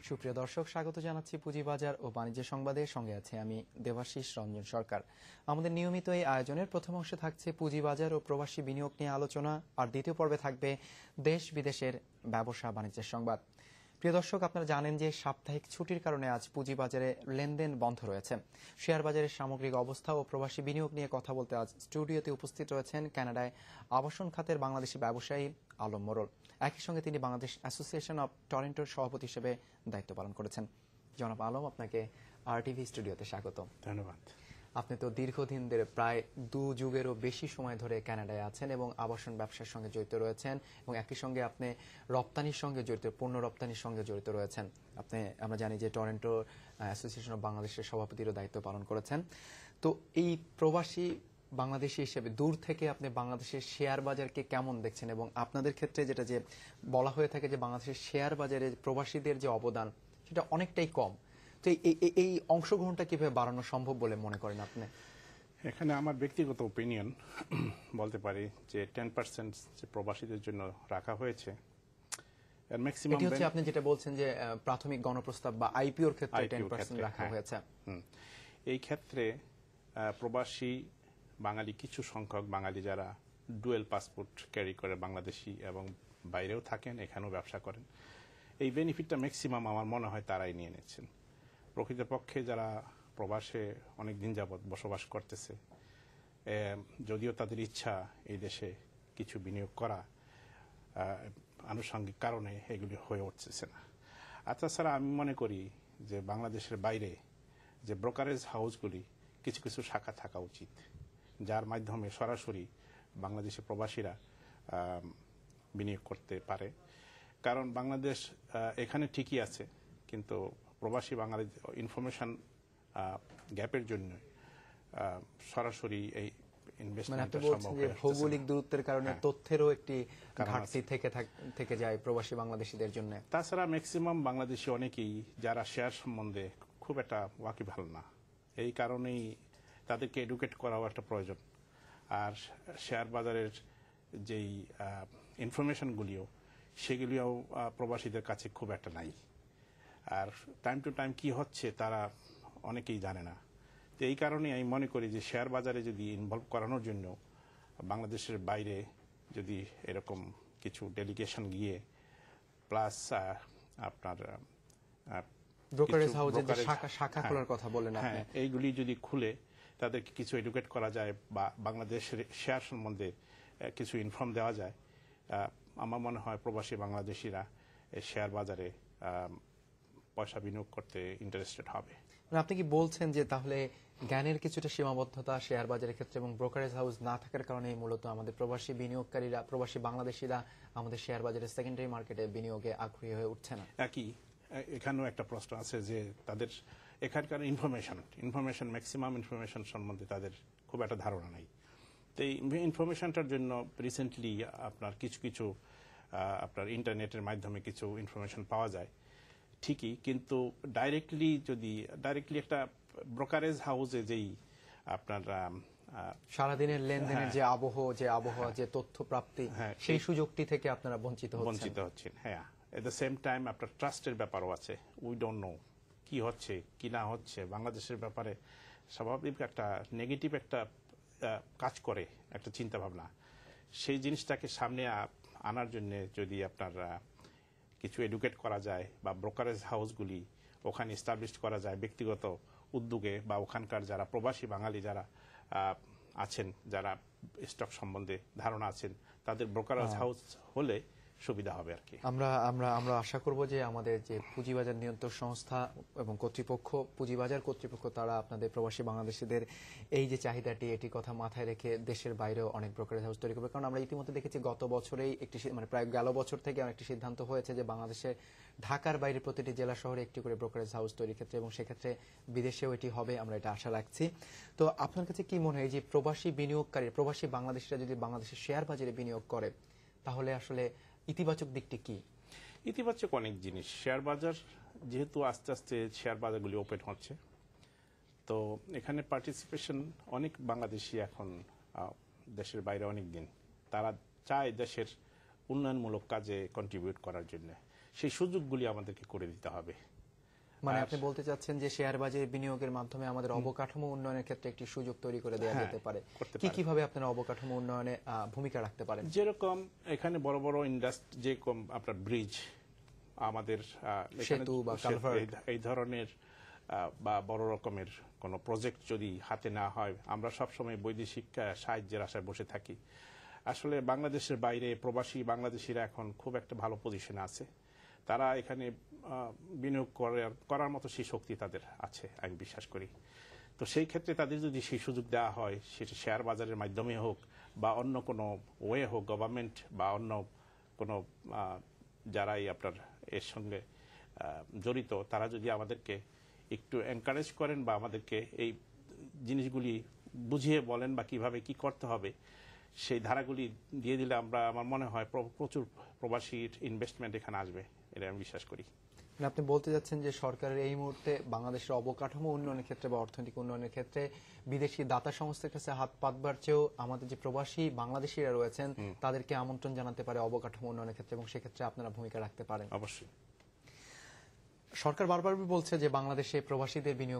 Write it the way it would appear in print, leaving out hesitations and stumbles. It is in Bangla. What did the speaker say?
সুপ্রিয় দর্শক, স্বাগত জানাচ্ছি পুঁজিবাজার ও বাণিজ্য সংবাদের সঙ্গে আছে আমি দেবাশিস রঞ্জন সরকার। আমাদের নিয়মিত এই আয়োজনের প্রথম অংশে থাকছে পুঁজিবাজার ও প্রবাসী বিনিয়োগ নিয়ে আলোচনা, আর দ্বিতীয় পর্বে থাকবে দেশ বিদেশের ব্যবসা বাণিজ্যের সংবাদ। প্রিয় দর্শক, আপনারা জানেন যে সাপ্তাহিক ছুটির কারণে আজ পুঁজিবাজারে লেনদেন বন্ধ রয়েছে। শেয়ার বাজারের সামগ্রিক অবস্থা ও প্রবাসী বিনিয়োগ নিয়ে কথা বলতে আজ স্টুডিওতে উপস্থিত রয়েছেন কানাডায় আবাসন খাতের বাংলাদেশি ব্যবসায়ী আলম মোড়ল। একই সঙ্গে তিনি বাংলাদেশ অ্যাসোসিয়েশন অব টরন্টোর সভাপতি হিসেবে দায়িত্ব পালন করেছেন। জনাব আলম, আপনাকে আরটিভি স্টুডিওতে স্বাগত। ধন্যবাদ। আপনি তো দীর্ঘদিন ধরে প্রায় 2 যুগেরও বেশি সময় ধরে কানাডায় আছেন এবং আবাসন ব্যবসার সঙ্গে জড়িত রয়েছেন, এবং একই সঙ্গে আপনি রপ্তানির সঙ্গে জড়িত, পণ্য রপ্তানির সঙ্গে জড়িত রয়েছেন। আপনি, আমরা জানি যে টরন্টো অ্যাসোসিয়েশন অব বাংলাদেশের সভাপতিরও দায়িত্ব পালন করেছেন। তো এই প্রবাসী বাংলাদেশি হিসেবে দূর থেকে আপনি বাংলাদেশের শেয়ার বাজারকে কেমন দেখছেন, এবং আপনাদের ক্ষেত্রে যেটা যে বলা হয়ে থাকে যে বাংলাদেশের শেয়ার বাজারে প্রবাসীদের যে অবদান সেটা অনেকটাই কম, তো এই অংশগ্রহণটা কিভাবে বাড়ানো সম্ভব বলে মনে করেন আপনি? এখানে আমার ব্যক্তিগত ওপিনিয়ন বলতে পারি যে 10% যে প্রবাসীদের জন্য রাখা হয়েছে, এর ম্যাক্সিমাম এটি হচ্ছে আপনি যেটা বলছেন যে প্রাথমিক গণপ্রস্তাব বা আইপিওর ক্ষেত্রে 10% রাখা হয়েছে। এই ক্ষেত্রে প্রবাসী বাঙালি, কিছু সংখ্যক বাঙালি যারা ডুয়েল পাসপোর্ট ক্যারি করে, বাংলাদেশি এবং বাইরেও থাকেন, এখানেও ব্যবসা করেন, এই বেনিফিটটা ম্যাক্সিমাম আমার মনে হয় তারাই নিয়ে নিচ্ছেন। প্রকৃতপক্ষে যারা প্রবাসে অনেক দিন যাবৎ বসবাস করতেছে, যদিও তাদের ইচ্ছা এই দেশে কিছু বিনিয়োগ করা, আনুষঙ্গিক কারণে এগুলি হয়ে উঠতেছে না। আর তাছাড়া আমি মনে করি যে বাংলাদেশের বাইরে যে ব্রোকারেজ হাউসগুলি কিছু কিছু শাখা থাকা উচিত, যার মাধ্যমে সরাসরি বাংলাদেশের প্রবাসীরা বিনিয়োগ করতে পারে। কারণ বাংলাদেশ এখানে ঠিকই আছে, কিন্তু প্রবাসী বাঙালি ইনফরমেশন গ্যাপের জন্য সরাসরি এই ইনভেস্টমেন্ট সম্ভব হয়। ভৌগোলিক দূরত্বের কারণে তথ্যেরও একটি ঘাটতি থেকে যায় প্রবাসী বাংলাদেশীদের জন্য। তাছাড়া ম্যাক্সিমাম বাংলাদেশি অনেকেই যারা শেয়ার সম্বন্ধে খুব একটা ওয়াকিবহাল না, এই কারণেই তাদেরকে এডুকেট করাও একটা প্রয়োজন। আর শেয়ার বাজারের যেই ইনফরমেশনগুলিও, সেগুলিও প্রবাসীদের কাছে খুব একটা নাই। আর টাইম টু টাইম কি হচ্ছে তারা অনেকেই জানে না। তো এই কারণে আমি মনে করি যে শেয়ার বাজারে যদি ইনভলভ করানোর জন্য বাংলাদেশের বাইরে যদি এরকম কিছু ডেলিগেশন গিয়ে, প্লাস আপনার ব্রোকারেজ হাউসের যে শাখা খোলার কথা বলেন আপনি, এইগুলি যদি খুলে তাদেরকে কিছু এডুকেট করা যায় বা বাংলাদেশের শেয়ার সম্বন্ধে কিছু ইনফর্ম দেওয়া যায়, আমার মনে হয় প্রবাসী বাংলাদেশিরা এই শেয়ার বাজারে পয়সা বিনিয়োগ করতে ইন্টারেস্টেড হবে। আপনি কি বলছেন যে তাহলে জ্ঞানের কিছুটা সীমাবদ্ধতা শেয়ার বাজারের ক্ষেত্রে এবং ব্রোকারেজ হাউস না থাকার কারণে মূলত আমাদের প্রবাসী বিনিয়োগকারীরা, প্রবাসী বাংলাদেশিরা আমাদের শেয়ার বাজারের সেকেন্ডারি মার্কেটে বিনিয়োগে আগ্রহী হয়ে উঠছে না? একই এখানেও একটা প্রশ্ন আছে যে তাদের এখানকার ইনফরমেশন ম্যাক্সিমাম ইনফরমেশন সম্বন্ধে তাদের খুব একটা ধারণা নাই। তো এই ইনফরমেশনটার জন্য রিসেন্টলি আপনার কিছু আপনার ইন্টারনেটের মাধ্যমে কিছু ইনফরমেশন পাওয়া যায় ঠিকই, কিন্তু ডাইরেক্টলি একটা ব্রোকারেজ হাউসে যেই আপনার সারাদিনের লেনদেনের যে আবহাওয়া যে তথ্য প্রাপ্তি, সেই সুযোগটি থেকে আপনারা বঞ্চিত হচ্ছেন। হ্যাঁ, এট দ্য সেম টাইম আপনার ট্রাস্টের ব্যাপারও আছে। উই ডোন্ট নো কি হচ্ছে কি না হচ্ছে। বাংলাদেশের ব্যাপারে স্বাভাবিক একটা নেগেটিভ একটা কাজ করে, একটা চিন্তা ভাবনা, সেই জিনিসটাকে সামনে আনার জন্য যদি আপনার কিছু এডুকেট করা যায় বা ব্রোকারেজ হাউসগুলি ওখানে এস্টাবলিশ করা যায় ব্যক্তিগত উদ্যোগে, বা ওখানকার যারা প্রবাসী বাঙালি যারা আছেন, যারা স্টক সম্বন্ধে ধারণা আছেন, তাদের ব্রোকারেজ হাউস হলে সুবিধা হবে আর কি। আমরা আশা করব যে আমাদের যে পুঁজিবাজার নিয়ন্ত্রক সংস্থা এবং পুঁজিবাজার কর্তৃপক্ষ তারা আপনাদের প্রবাসী বাংলাদেশিদের এই যে চাহিদাটি, এটি কথা মাথায় রেখে দেশের বাইরেও অনেক ব্রোকারেজ হাউস তৈরি করবে। কারণ আমরা ইতিমধ্যে দেখেছি গত বছরেই প্রায় গেল বছর থেকে একটি সিদ্ধান্ত হয়েছে যে বাংলাদেশে ঢাকার বাইরে প্রতিটি জেলা শহরে একটি করে ব্রোকারেজ হাউস তৈরির ক্ষেত্রে, এবং সেক্ষেত্রে বিদেশেও এটি হবে, আমরা এটা আশা রাখছি। তো আপনার কাছে কি মনে হয় যে প্রবাসী বিনিয়োগকারী, প্রবাসী বাংলাদেশিরা যদি বাংলাদেশের শেয়ার বাজারে বিনিয়োগ করে তাহলে আসলে ইতিবাচক দিকটি কি? ইতিবাচক অনেক জিনিস। শেয়ার বাজার যেহেতু আস্তে আস্তে শেয়ার বাজারগুলি ওপেন হচ্ছে, তো এখানে পার্টিসিপেশন অনেক বাংলাদেশি এখন দেশের বাইরে অনেক দিন, তারা চায় দেশের উন্নয়নমূলক কাজে কন্ট্রিবিউট করার জন্য। সেই সুযোগগুলি আমাদেরকে করে দিতে হবে। মানে আপনি বলতে চাচ্ছেন যে শেয়ার বাজারে বিনিয়োগের মাধ্যমে আমাদের অবকাঠামো উন্নয়নের ক্ষেত্রে একটি সুযোগ তৈরি করে দেওয়া হ্যাঁ, যেতে পারে। করতে কি পারে। কিভাবে আপনারা অবকাঠামো উন্নয়নে ভূমিকা রাখতে পারেন? যেরকম এখানে বড় বড় ইন্ডাস্ট্রি, যে আপনার ব্রিজ, আমাদের এখানে সেতু বা কালভার্ট, এই ধরনের বা বড় রকমের কোনো প্রজেক্ট যদি হাতে না হয়, আমরা সবসময় বৈদেশিক সাহায্যের আশায় বসে থাকি। আসলে বাংলাদেশের বাইরে প্রবাসী বাংলাদেশিরা এখন খুব একটা ভালো পজিশনে আছে। তারা এখানে বিনিয়োগ করার মতো সেই শক্তি তাদের আছে, আমি বিশ্বাস করি। তো সেই ক্ষেত্রে তাদের যদি সেই সুযোগ দেওয়া হয়, সেটা শেয়ার বাজারের মাধ্যমে হোক বা অন্য কোনো ওয়ে হোক, গভর্নমেন্ট বা অন্য কোনো যারাই আপনার এর সঙ্গে জড়িত, তারা যদি আমাদেরকে একটু এনকারেজ করেন বা আমাদেরকে এই জিনিসগুলি বুঝিয়ে বলেন বা কিভাবে কি করতে হবে, সেই ধারাগুলি দিয়ে দিলে আমার মনে হয় প্রচুর প্রবাসীর ইনভেস্টমেন্ট এখানে আসবে, এটা আমি বিশ্বাস করি। মানে আপনি বলতে যাচ্ছেন যে সরকারের এই মুহূর্তে বাংলাদেশের অবকাঠামো উন্নয়নের ক্ষেত্রে বা অর্থনৈতিক উন্নয়নের ক্ষেত্রে বিদেশি দাতা সংস্থার কাছে হাত পাতবার চেয়েও আমাদের যে প্রবাসী বাংলাদেশিরা রয়েছেন তাদেরকে আমন্ত্রণ জানাতে পারে অবকাঠামো উন্নয়নের ক্ষেত্রে, এবং সেক্ষেত্রে আপনারা ভূমিকা রাখতে পারেন। অবশ্যই। সরকার বারবার বলছে যে বাংলাদেশে প্রবাসীদের বিনিয়োগ